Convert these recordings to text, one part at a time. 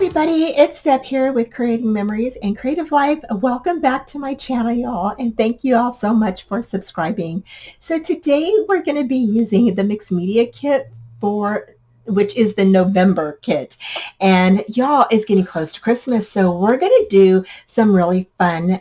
everybody, it's Deb here with Creating Memories and Creative Life. Welcome back to my channel, y'all, and thank you all so much for subscribing. So today we're going to be using the Mixed Media Kit which is the November kit. And y'all, it's getting close to Christmas, so we're going to do some really fun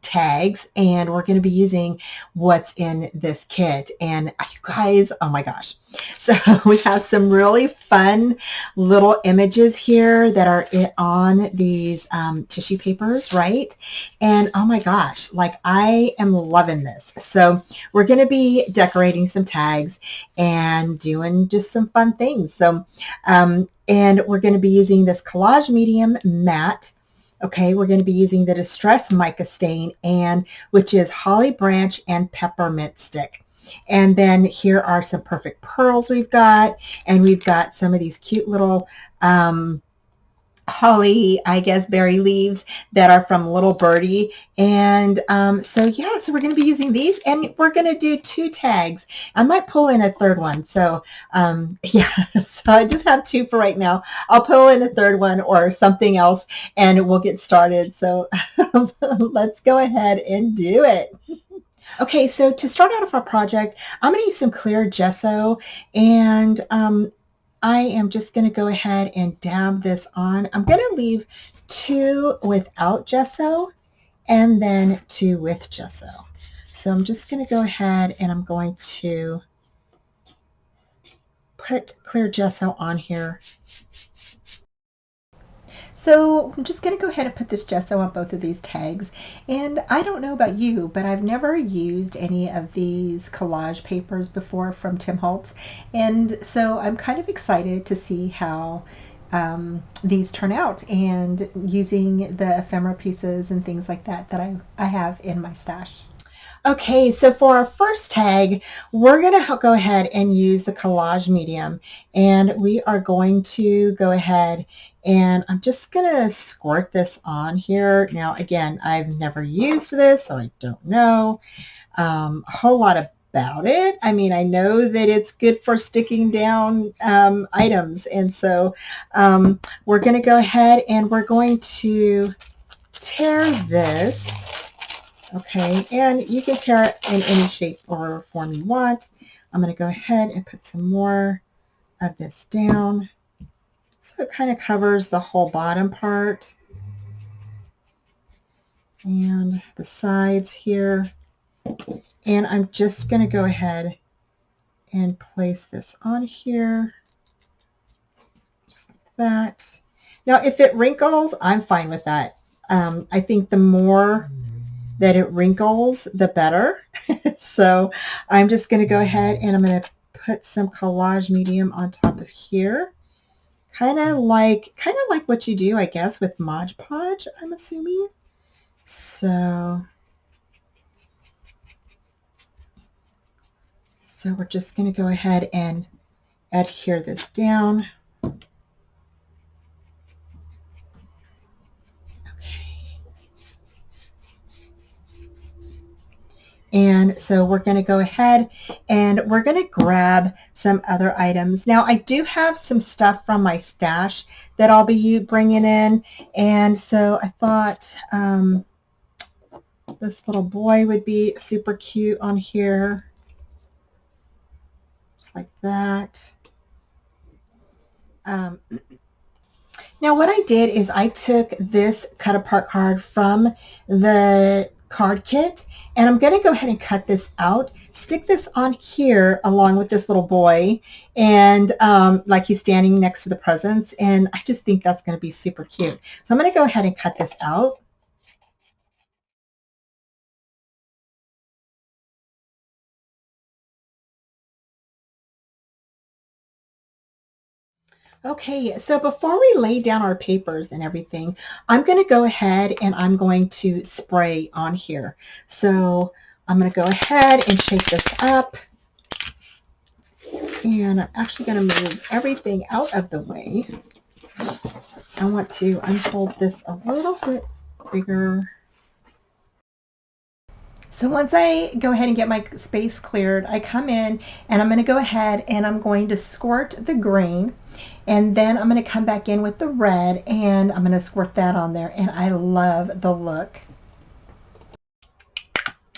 tags, and we're going to be using what's in this kit. And you guys, oh my gosh, so we have some really fun little images here that are on these tissue papers, right? And oh my gosh, like I am loving this. So we're going to be decorating some tags and doing just some fun things. So and we're going to be using this Collage Medium matte. Okay, we're going to be using the Distress Mica stain, which is holly branch and peppermint stick. And then here are some perfect pearls we've got, and we've got some of these cute little holly, I guess, berry leaves that are from Little Birdie. And so yeah, so we're going to be using these, and we're going to do 2 tags. I might pull in a third one. So yeah, so I just have 2 for right now. I'll pull in a third one or something else, and we'll get started. So let's go ahead and do it. Okay, so to start out of our project, I'm going to use some clear gesso, and I am just going to go ahead and dab this on. I'm going to leave 2 without gesso and then 2 with gesso. So I'm just going to go ahead and I'm going to put clear gesso on here. So I'm just going to go ahead and put this gesso on both of these tags. And I don't know about you, but I've never used any of these collage papers before from Tim Holtz. And so I'm kind of excited to see how these turn out, and using the ephemera pieces and things like that I have in my stash. Okay, so for our first tag, we're going to go ahead and use the Collage Medium, and we are going to go ahead and I'm just going to squirt this on here. Now, again, I've never used this, so I don't know a whole lot about it. I mean, I know that it's good for sticking down items, and so we're going to go ahead and we're going to tear this. Okay, and you can tear it in any shape or form you want. I'm going to go ahead and put some more of this down, so it kind of covers the whole bottom part and the sides here. And I'm just going to go ahead and place this on here, just like that. Now, if it wrinkles, I'm fine with that. I think the more that it wrinkles, the better. So I'm just going to go ahead and I'm going to put some Collage Medium on top of here. Kind of like what you do, I guess, with Mod Podge, I'm assuming. So we're just going to go ahead and adhere this down. And so we're going to go ahead and we're going to grab some other items. Now, I do have some stuff from my stash that I'll be bringing in. And so I thought this little boy would be super cute on here. Just like that. Now, what I did is I took this cut apart card from the card kit, and I'm going to go ahead and cut this out, stick this on here along with this little boy, and like he's standing next to the presents, and I just think that's going to be super cute. So I'm going to go ahead and cut this out. Okay, so before we lay down our papers and everything, I'm going to go ahead and I'm going to spray on here. So I'm going to go ahead and shake this up. And I'm actually going to move everything out of the way. I want to unfold this a little bit bigger. So once I go ahead and get my space cleared, I come in and I'm going to go ahead and I'm going to squirt the green, and then I'm going to come back in with the red and I'm going to squirt that on there, and I love the look.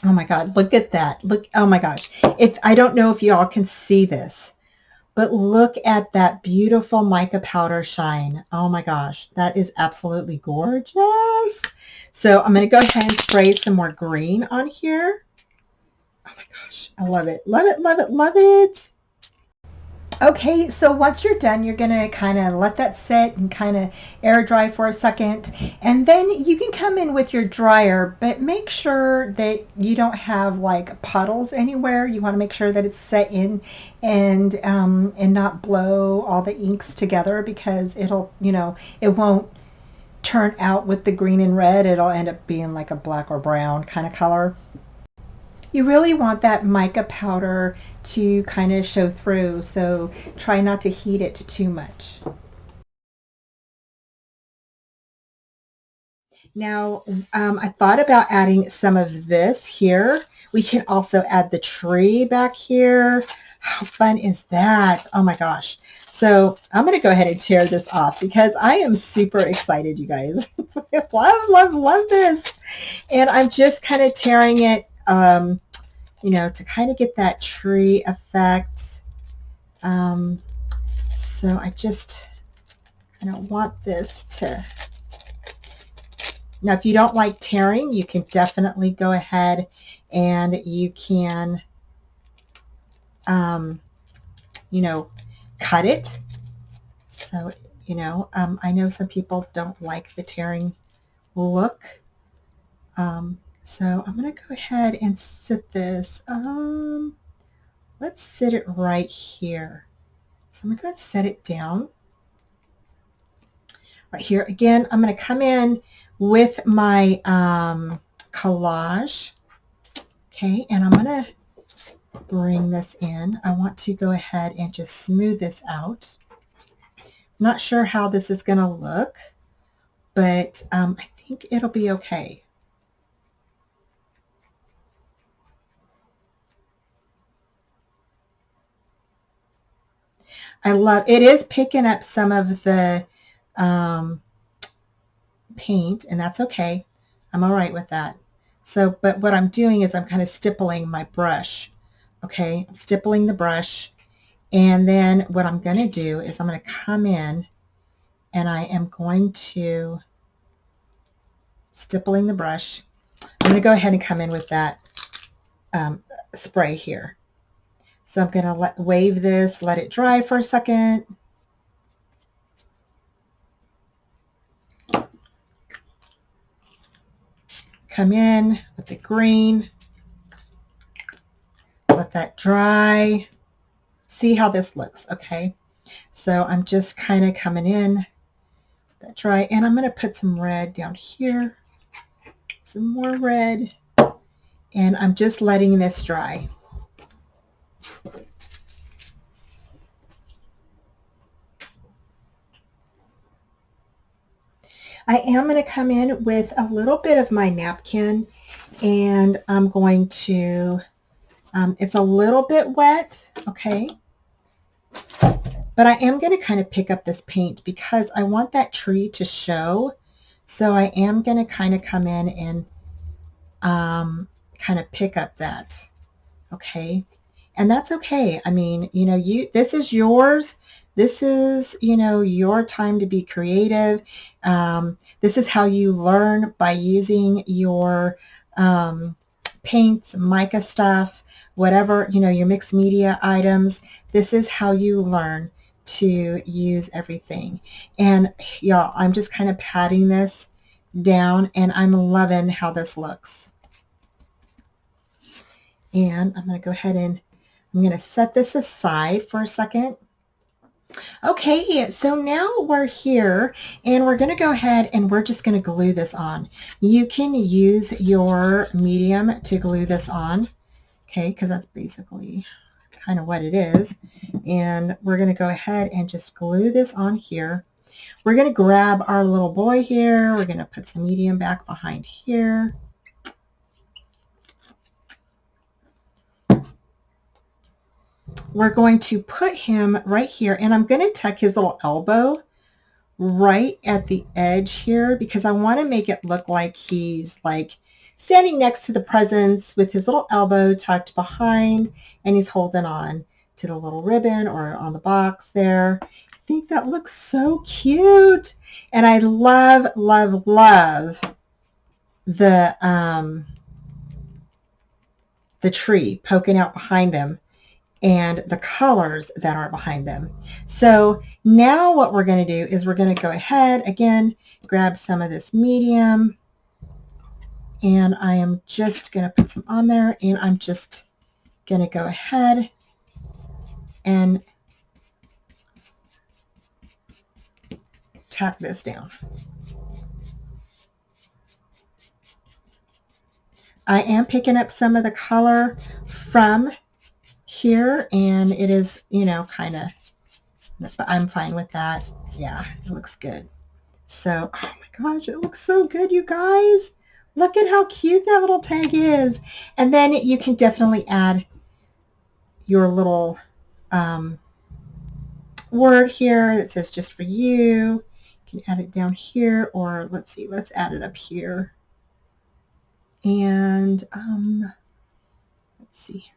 Oh my God, look at that. Look, oh my gosh. I don't know if y'all can see this, but look at that beautiful mica powder shine. Oh my gosh, that is absolutely gorgeous. So I'm going to go ahead and spray some more green on here. Oh my gosh, I love it. Love it, love it, love it. Okay, so once you're done, you're gonna kind of let that sit and kind of air dry for a second. And then you can come in with your dryer, but make sure that you don't have like puddles anywhere. You want to make sure that it's set in and not blow all the inks together, because it'll, it won't turn out with the green and red. It'll end up being like a black or brown kind of color. You really want that mica powder to kind of show through, so try not to heat it too much. Now, I thought about adding some of this here. We can also add the tree back here. How fun is that? Oh my gosh. So I'm going to go ahead and tear this off because I am super excited, you guys. Love, love, love this. And I'm just kind of tearing it, to kind of get that tree effect. So I don't want this to... Now, if you don't like tearing, you can definitely go ahead and you can, cut it. So, I know some people don't like the tearing look. So I'm going to go ahead and sit this. Let's sit it right here. So I'm going to go ahead and set it down. Right here. Again, I'm going to come in with my collage. Okay, and I'm going to bring this in. I want to go ahead and just smooth this out. I'm not sure how this is going to look, but I think it'll be okay. It is picking up some of the paint, and that's okay. I'm all right with that. So, but what I'm doing is I'm kind of stippling my brush. Okay, I'm stippling the brush, and then what I'm going to do is I'm going to come in and I am going to stippling the brush. I'm going to go ahead and come in with that spray here. So I'm going to wave this, let it dry for a second. Come in with the green, let that dry. See how this looks, okay? So I'm just kind of coming in with that dry, and I'm going to put some red down here, some more red, and I'm just letting this dry. I am going to come in with a little bit of my napkin, and I'm going to, it's a little bit wet, okay, but I am going to kind of pick up this paint because I want that tree to show. So I am going to kind of come in and kind of pick up that, okay, and that's okay. I mean, this is yours. This is, your time to be creative. This is how you learn, by using your paints, mica stuff, whatever, your mixed media items. This is how you learn to use everything. And y'all, I'm just kind of patting this down, and I'm loving how this looks. And I'm going to go ahead and I'm going to set this aside for a second. Okay, so now we're here, and we're going to go ahead and we're just going to glue this on. You can use your medium to glue this on, okay, because that's basically kind of what it is. And we're going to go ahead and just glue this on here. We're going to grab our little boy here. We're going to put some medium back behind here. we're going to put him right here, and I'm going to tuck his little elbow right at the edge here because I want to make it look like he's like standing next to the presents with his little elbow tucked behind, and he's holding on to the little ribbon or on the box there. I think that looks so cute. And I love, love, love the tree poking out behind him and the colors that are behind them. So now what we're going to do is we're going to go ahead again, grab some of this medium, and I am just going to put some on there, and I'm just going to go ahead and tack this down. I am picking up some of the color from here, and it is, you know, kind of, but I'm fine with that. Yeah, it looks good. So, oh my gosh, it looks so good, you guys. Look at how cute that little tag is. And then you can definitely add your little word here that says just for you. You can add it down here, or let's see, let's add it up here. And let's see.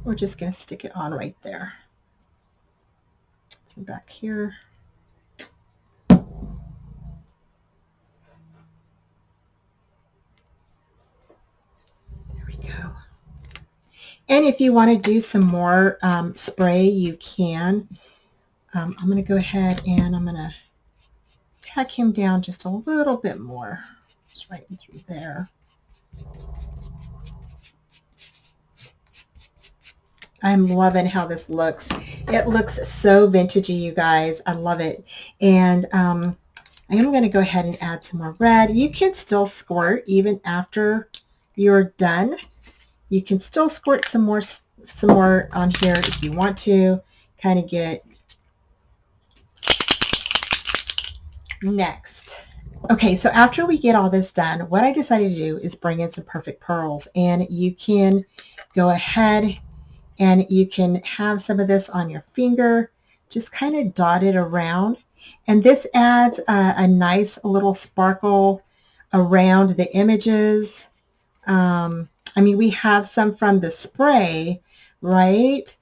We're just going to stick it on right there. So back here. There we go. And if you want to do some more spray, you can. I'm going to go ahead and I'm going to tack him down just a little bit more. Just right in through there. I'm loving how this looks. It looks so vintagey, you guys. I love it. And I am going to go ahead and add some more red. You can still squirt even after you're done. You can still squirt some more on here if you want to kind of get next. Okay, so after we get all this done, what I decided to do is bring in some perfect pearls, and you can go ahead and you can have some of this on your finger, just kind of dot it around. And this adds a nice little sparkle around the images. I mean, we have some from the spray, right?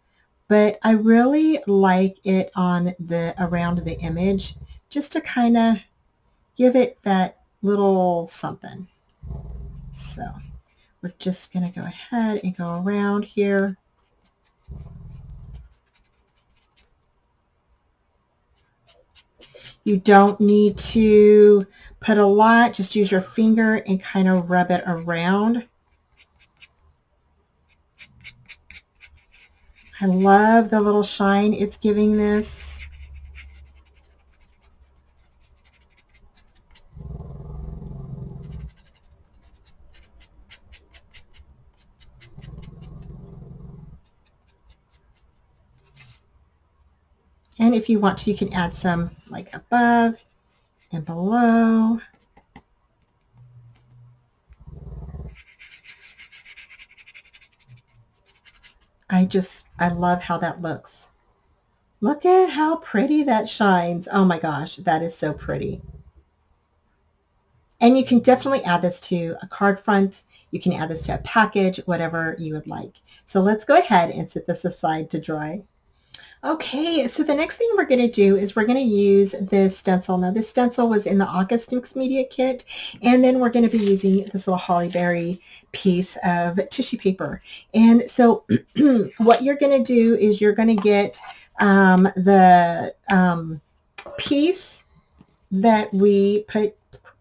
But I really like it on around the image, just to kind of give it that little something. So we're just going to go ahead and go around here. You don't need to put a lot, just use your finger and kind of rub it around. I love the little shine it's giving this. And if you want to, you can add some like above and below. I love how that looks. Look at how pretty that shines. Oh my gosh, that is so pretty. And you can definitely add this to a card front. You can add this to a package, whatever you would like. So let's go ahead and set this aside to dry. Okay, so the next thing we're going to do is we're going to use this stencil. Now this stencil was in the August Mixed Media Kit, and then we're going to be using this little holly berry piece of tissue paper. And so what you're going to do is you're going to get the piece that we put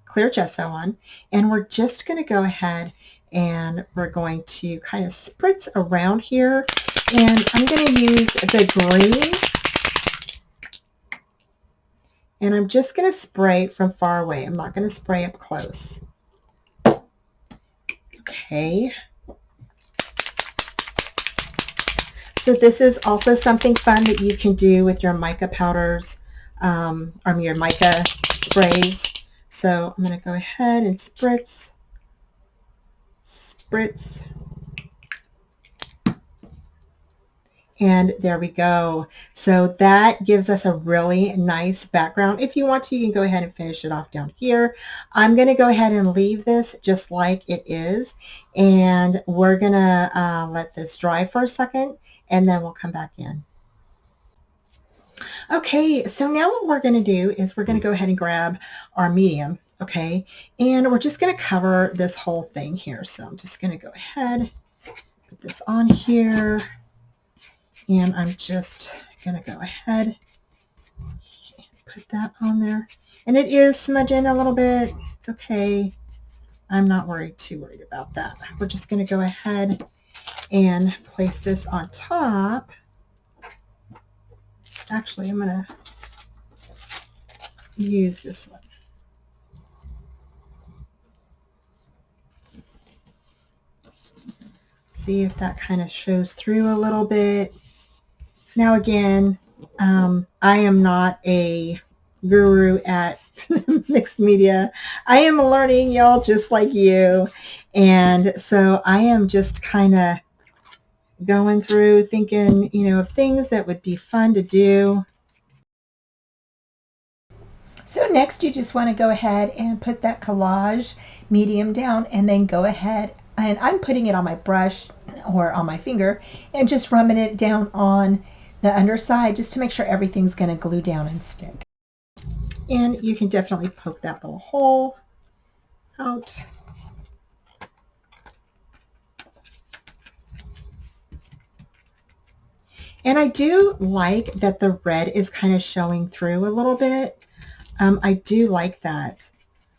clear gesso on, and we're just going to go ahead and we're going to kind of spritz around here. And I'm going to use the green, and I'm just going to spray from far away. I'm not going to spray up close. Okay. So this is also something fun that you can do with your mica powders, or your mica sprays. So I'm going to go ahead and spritz, and there we go. So that gives us a really nice background. If you want to, you can go ahead and finish it off down here. I'm going to go ahead and leave this just like it is, and we're going to let this dry for a second, and then we'll come back in. Okay, so now what we're going to do is we're going to go ahead and grab our medium, okay, and we're just going to cover this whole thing here. So I'm just going to go ahead, put this on here, and I'm just going to go ahead and put that on there. And it is smudging a little bit. It's okay. I'm not too worried about that. We're just going to go ahead and place this on top. Actually, I'm going to use this one. See if that kind of shows through a little bit. Now again, I am not a guru at mixed media. I am learning, y'all, just like you. And so I am just kind of going through thinking, of things that would be fun to do. So next you just want to go ahead and put that Collage Medium down, and then go ahead, and I'm putting it on my brush or on my finger and just rubbing it down on the underside just to make sure everything's going to glue down and stick. And you can definitely poke that little hole out. And I do like that the red is kind of showing through a little bit. I do like that.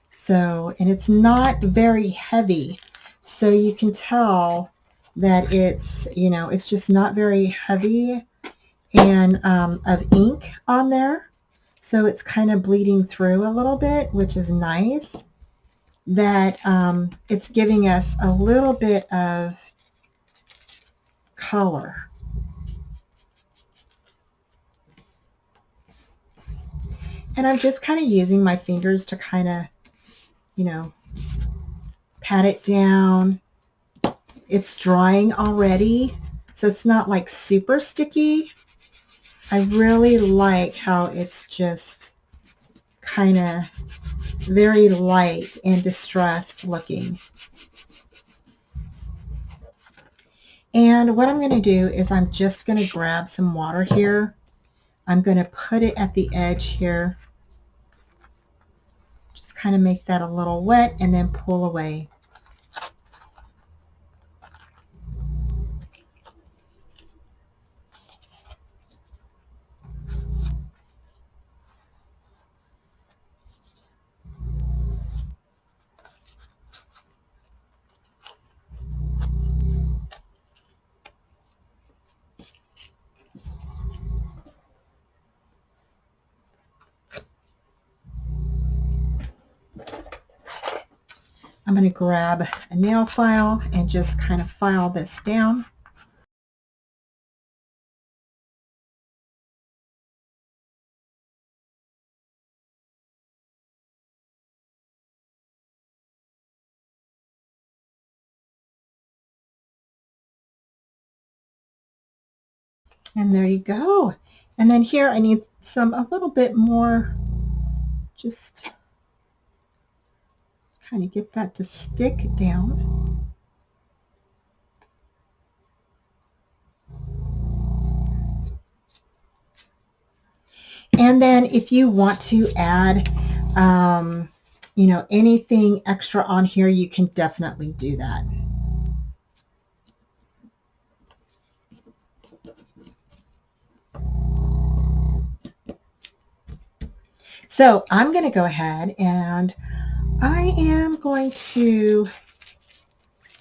So, and it's not very heavy. So you can tell that it's, it's just not very heavy and of ink on there. So it's kind of bleeding through a little bit, which is nice. That it's giving us a little bit of color. And I'm just kind of using my fingers to kind of, pat it down. It's drying already, so it's not like super sticky. I really like how it's just kind of very light and distressed looking. And what I'm going to do is I'm just going to grab some water here. I'm going to put it at the edge here. Just kind of make that a little wet and then pull away. I'm going to grab a nail file and just kind of file this down. And there you go. And then here I need a little bit more, just kind of get that to stick down. And then if you want to add, anything extra on here, you can definitely do that. So I'm going to go ahead and I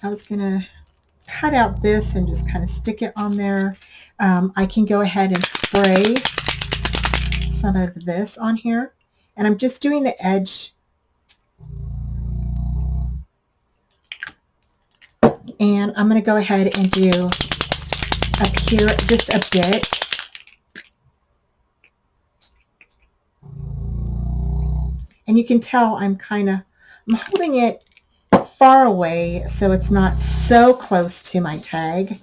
was going to cut out this and just kind of stick it on there. I can go ahead and spray some of this on here, and I'm just doing the edge. And I'm going to go ahead and do up here just a bit. And you can tell I'm holding it far away so it's not so close to my tag.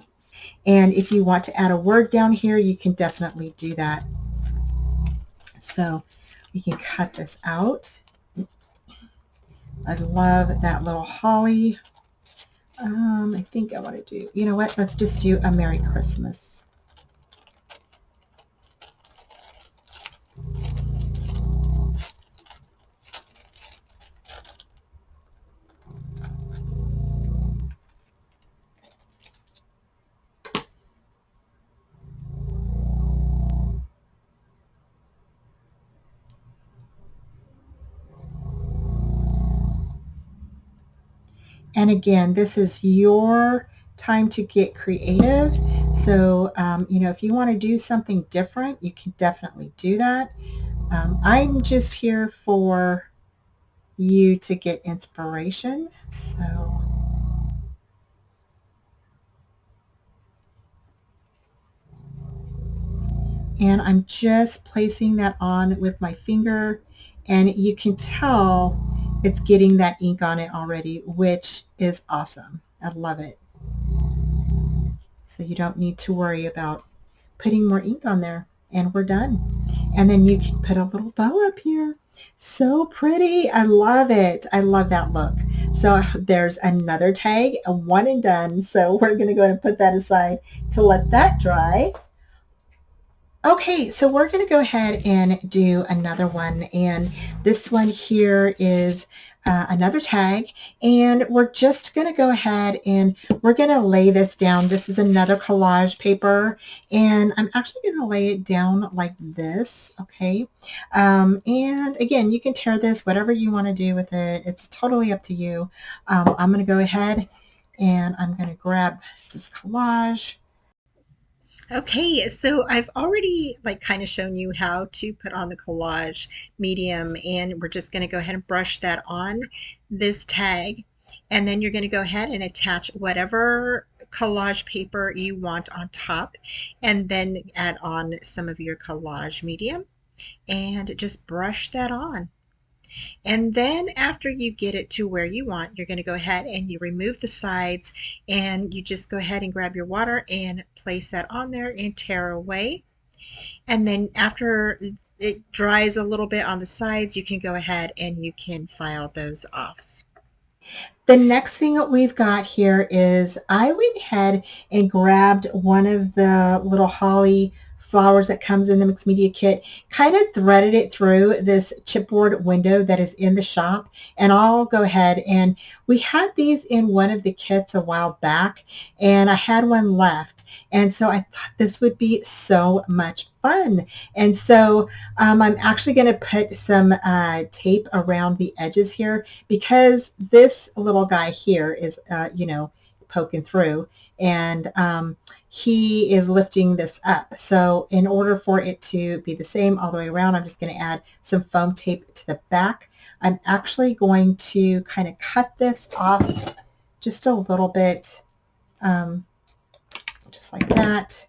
And if you want to add a word down here, you can definitely do that. So we can cut this out. I love that little holly. I think I want to do, you know what, let's just do a Merry Christmas. And again, this is your time to get creative. So, you know, if you want to do something different, you can definitely do that. I'm just here for you to get inspiration. So, and I'm just placing that on with my finger, and you can tell it's getting that ink on it already, which is awesome. I love it. So you don't need to worry about putting more ink on there, and we're done. And then you can put a little bow up here. So pretty. I love it. I love that look. So there's another tag, a one and done. So we're going to go ahead and put that aside to let that dry. Okay, so we're going to go ahead and do another one, and this one here is another tag, and we're just going to go ahead and we're going to lay this down. This is another collage paper, and I'm actually going to lay it down like this, okay? And again, you can tear this, whatever you want to do with it. It's totally up to you. I'm going to go ahead and I'm going to grab this collage. Okay, so I've already kind of shown you how to put on the collage medium, and we're just going to go ahead and brush that on this tag, and then you're going to go ahead and attach whatever collage paper you want on top, and then add on some of your collage medium and just brush that on. And then after you get it to where you want, you're going to go ahead and you remove the sides, and you just go ahead and grab your water and place that on there and tear away. And then after it dries a little bit on the sides, you can go ahead and you can file those off. The next thing that we've got here is I went ahead and grabbed one of the little holly flowers that comes in the mixed media kit, kind of threaded it through this chipboard window that is in the shop, and I'll go ahead and we had these in one of the kits a while back, and I had one left, and so I thought this would be so much fun. And so I'm actually going to put some tape around the edges here, because this little guy here is, you know, poking through, and he is lifting this up. So in order for it to be the same all the way around, I'm just going to add some foam tape to the back. I'm actually going to kind of cut this off just a little bit, just like that.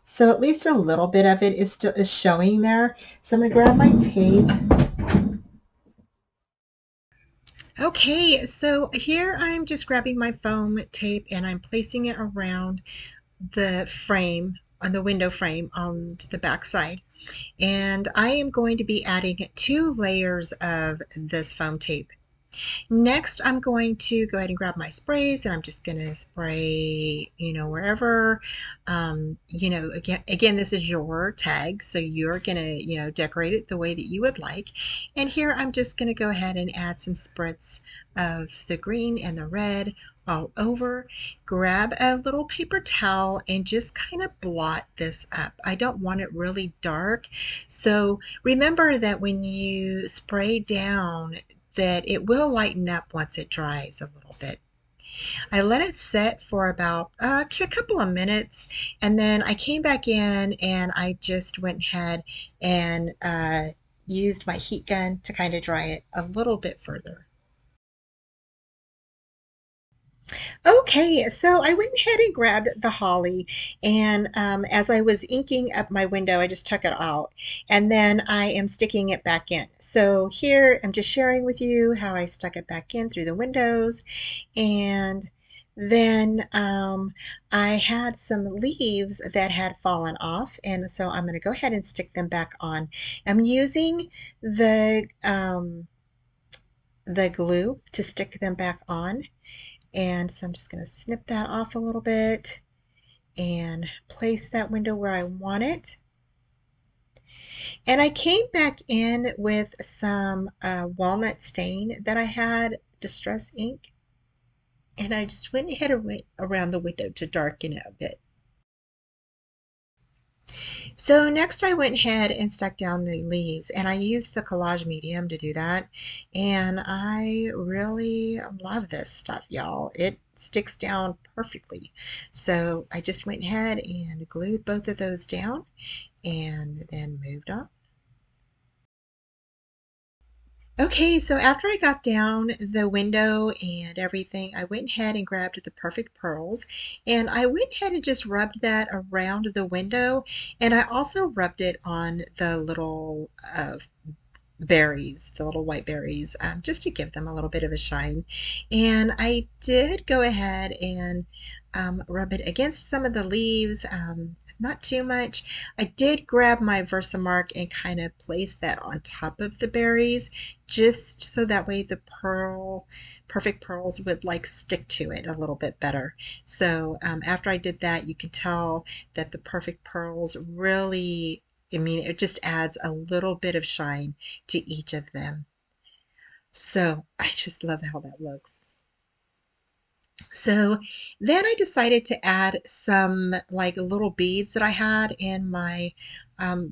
So at least a little bit of it is showing there. So I'm going to grab my tape. Okay, so here I'm just grabbing my foam tape and I'm placing it around the frame, on the window frame on the back side. And I am going to be adding 2 layers of this foam tape. Next, I'm going to go ahead and grab my sprays, and I'm just going to spray, you know, wherever. You know, again, this is your tag, so you're going to, you know, decorate it the way that you would like. And here I'm just going to go ahead and add some spritz of the green and the red all over. Grab a little paper towel and just kind of blot this up. I don't want it really dark. So remember that when you spray down, that it will lighten up once it dries a little bit. I let it set for about a couple of minutes, and then I came back in and I just went ahead and used my heat gun to kind of dry it a little bit further. Okay, so I went ahead and grabbed the holly, and as I was inking up my window, I just took it out, and then I am sticking it back in. So here I'm just sharing with you how I stuck it back in through the windows, and then I had some leaves that had fallen off, and so I'm going to go ahead and stick them back on. I'm using the glue to stick them back on. And so I'm just going to snip that off a little bit and place that window where I want it. And I came back in with some walnut stain that I had, Distress ink, and I just went ahead and went around the window to darken it a bit. So next I went ahead and stuck down the leaves, and I used the Collage Medium to do that. And I really love this stuff, y'all. It sticks down perfectly. So I just went ahead and glued both of those down and then moved on. Okay, so after I got down the window and everything, I went ahead and grabbed the Perfect Pearls, and I went ahead and just rubbed that around the window, and I also rubbed it on the little berries, the little white berries, just to give them a little bit of a shine. And I did go ahead and rub it against some of the leaves, not too much. I did grab my Versamark and kind of place that on top of the berries, just so that way the perfect pearls would like stick to it a little bit better. So after I did that, you can tell that the perfect pearls really, I mean, it just adds a little bit of shine to each of them. So I just love how that looks. So then I decided to add some like little beads that I had in my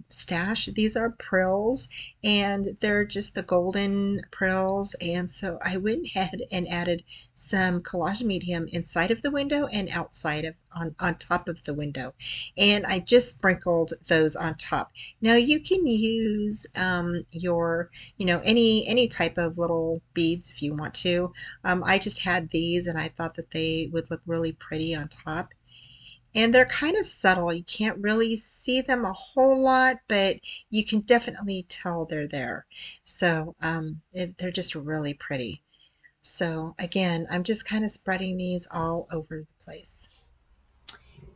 stash. These are prills, and they're just the golden prills. And so I went ahead and added some Collage Medium inside of the window and outside of on top of the window. And I just sprinkled those on top. Now you can use your, any type of little beads if you want to. I just had these and I thought that they would look really pretty on top. And they're kind of subtle. You can't really see them a whole lot, but you can definitely tell they're there. So they're just really pretty. So again, I'm just kind of spreading these all over the place.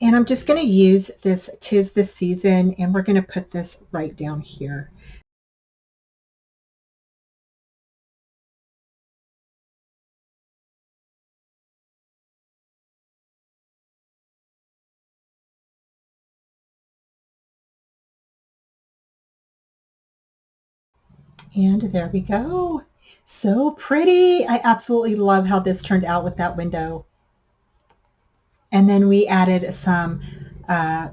And I'm just going to use this "'Tis the Season," and we're going to put this right down here. And there we go. So pretty. I absolutely love how this turned out with that window. And then we added some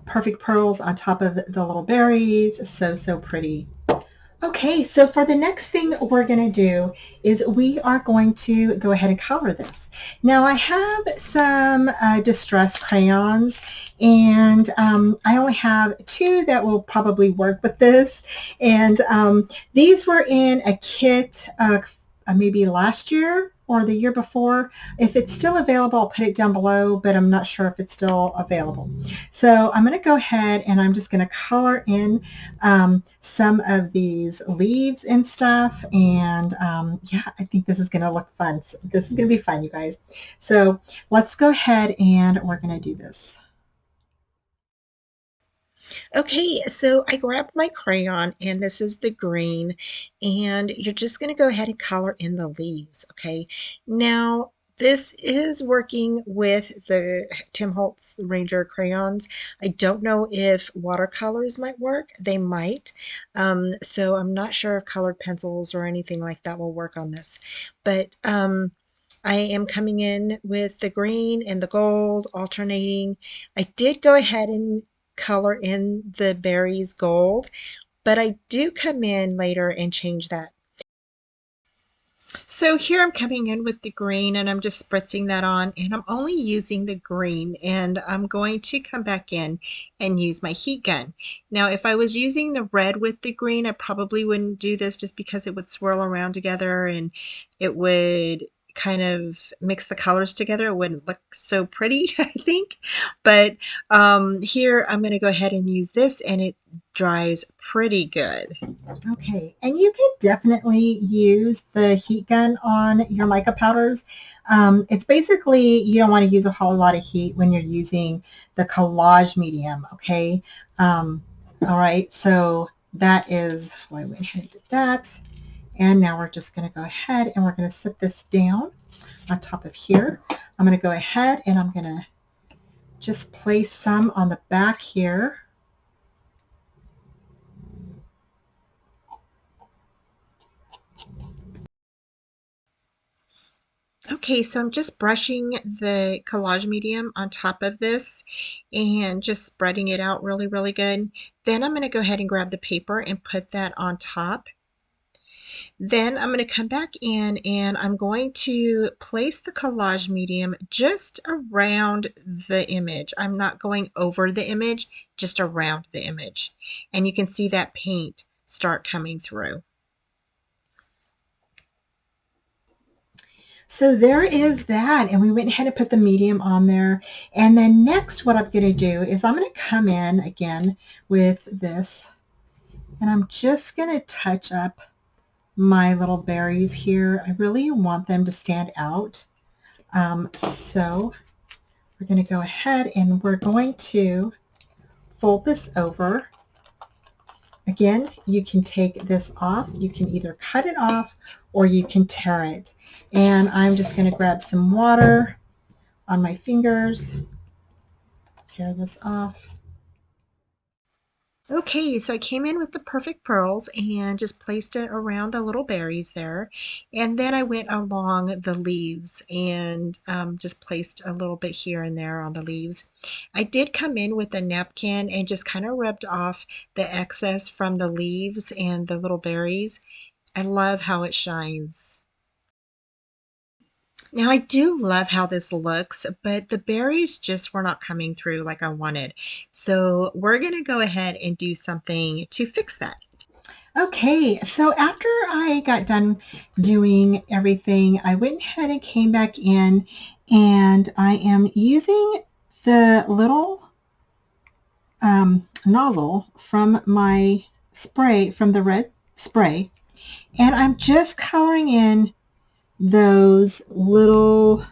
perfect pearls on top of the little berries. So, so pretty. Okay, so for the next thing we're going to do is we are going to go ahead and color this. Now I have some Distress crayons, and I only have two that will probably work with this. And these were in a kit maybe last year or the year before. If it's still available, I'll put it down below, but I'm not sure if it's still available. So I'm going to go ahead and I'm just going to color in some of these leaves and stuff. And yeah, I think this is going to look fun. So this is going to be fun, you guys. So let's go ahead and we're going to do this. Okay, so I grabbed my crayon, and this is the green, and you're just going to go ahead and color in the leaves, okay? Now, this is working with the Tim Holtz Ranger crayons. I don't know if watercolors might work. They might. So I'm not sure if colored pencils or anything like that will work on this. But I am coming in with the green and the gold alternating. I did go ahead and color in the berries gold, but I do come in later and change that. So here I'm coming in with the green, and I'm just spritzing that on, and I'm only using the green, and I'm going to come back in and use my heat gun. Now if I was using the red with the green, I probably wouldn't do this just because it would swirl around together and it would kind of mix the colors together, it wouldn't look so pretty, I think. But here I'm going to go ahead and use this, and it dries pretty good. Okay, and you can definitely use the heat gun on your mica powders. It's basically, you don't want to use a whole lot of heat when you're using the Collage Medium, okay? All right, so that is why I went ahead and did that. And now we're just going to go ahead and we're going to set this down on top of here. I'm going to go ahead and I'm going to just place some on the back here. Okay, so I'm just brushing the Collage Medium on top of this and just spreading it out really, really good. Then I'm going to go ahead and grab the paper and put that on top. Then I'm going to come back in and I'm going to place the Collage Medium just around the image. I'm not going over the image, just around the image. And you can see that paint start coming through. So there is that, and we went ahead and put the medium on there. And then next what I'm going to do is I'm going to come in again with this, and I'm just going to touch up my little berries here. I really want them to stand out. So we're going to go ahead and we're going to fold this over. Again, you can take this off. You can either cut it off or you can tear it. And I'm just going to grab some water on my fingers, tear this off. Okay, so I came in with the Perfect Pearls and just placed it around the little berries there. And then I went along the leaves and just placed a little bit here and there on the leaves. I did come in with a napkin and just kind of rubbed off the excess from the leaves and the little berries. I love how it shines. Now I do love how this looks, but the berries just were not coming through like I wanted. So we're going to go ahead and do something to fix that. Okay, so after I got done doing everything, I went ahead and came back in and I am using the little nozzle from my spray, from the red spray, and I'm just coloring in those little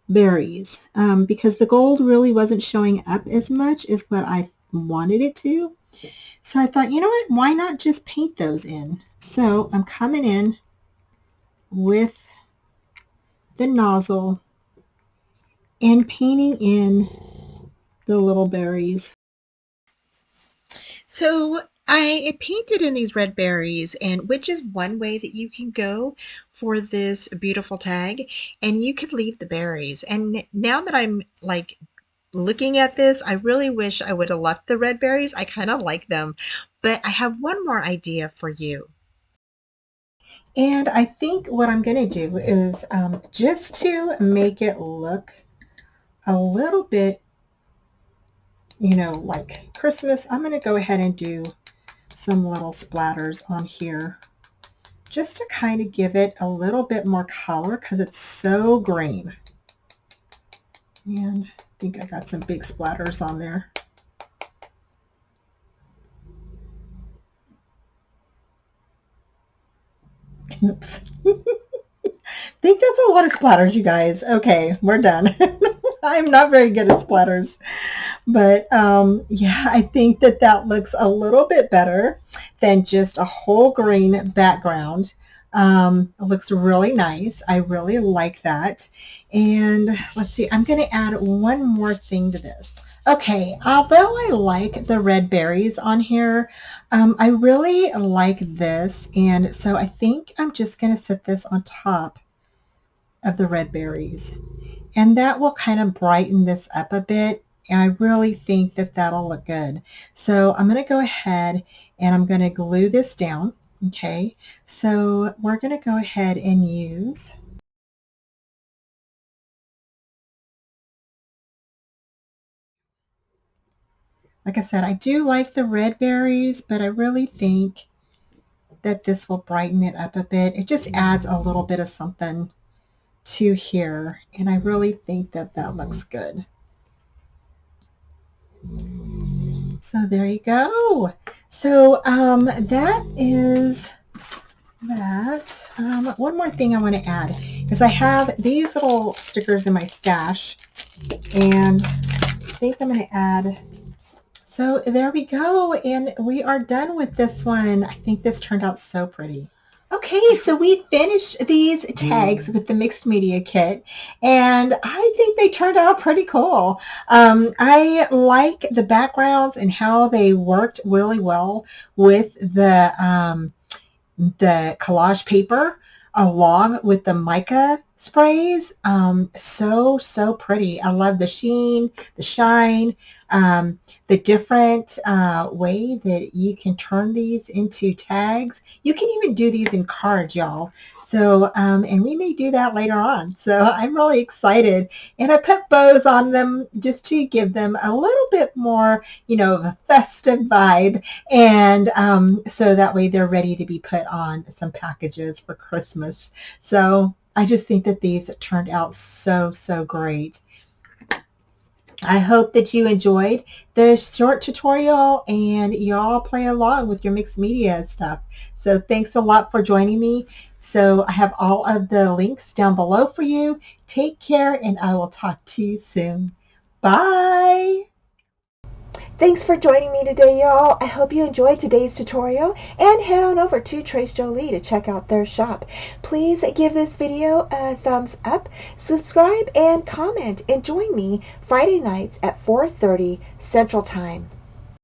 berries because the gold really wasn't showing up as much as what I wanted it to. So I thought, you know what, why not just paint those in? So I'm coming in with the nozzle and painting in the little berries. So I painted in these red berries, and which is one way that you can go for this beautiful tag, and you could leave the berries. And now that I'm like looking at this, I really wish I would have left the red berries. I kind of like them, but I have one more idea for you. And I think what I'm going to do is just to make it look a little bit, you know, like Christmas, I'm going to go ahead and do some little splatters on here just to kind of give it a little bit more color because it's so green. And I think I got some big splatters on there. Oops. I think that's a lot of splatters, you guys. Okay, we're done. I'm not very good at splatters. But yeah, I think that that looks a little bit better than just a whole green background. It looks really nice. I really like that. And let's see, I'm going to add one more thing to this. Okay, although I like the red berries on here, I really like this. And so I think I'm just going to set this on top of the red berries. And that will kind of brighten this up a bit. And I really think that that'll look good. So I'm going to go ahead and I'm going to glue this down. Okay, so we're going to go ahead and use like I said, I do like the red berries, but I really think that this will brighten it up a bit. It just adds a little bit of something to here, and I really think that that looks good. So there you go. So that is that. One more thing I want to add is I have these little stickers in my stash, and I think I'm going to add. So there we go, and we are done with this one. I think this turned out so pretty. Okay, so we finished these tags with the mixed media kit, and I think they turned out pretty cool. I like the backgrounds and how they worked really well with the collage paper along with the mica sprays. So pretty. I love the sheen, the shine, the different way that you can turn these into tags. You can even do these in cards, y'all. So, and we may do that later on. So I'm really excited. And I put bows on them just to give them a little bit more, you know, of a festive vibe. And so that way they're ready to be put on some packages for Christmas. So I just think that these turned out so great. I hope that you enjoyed the short tutorial and y'all play along with your mixed media stuff. So thanks a lot for joining me. So I have all of the links down below for you. Take care, and I will talk to you soon. Bye. Thanks for joining me today, y'all. I hope you enjoyed today's tutorial, and head on over to Trace Jolie to check out their shop. Please give this video a thumbs up, subscribe, and comment, and join me Friday nights at 4:30 Central Time.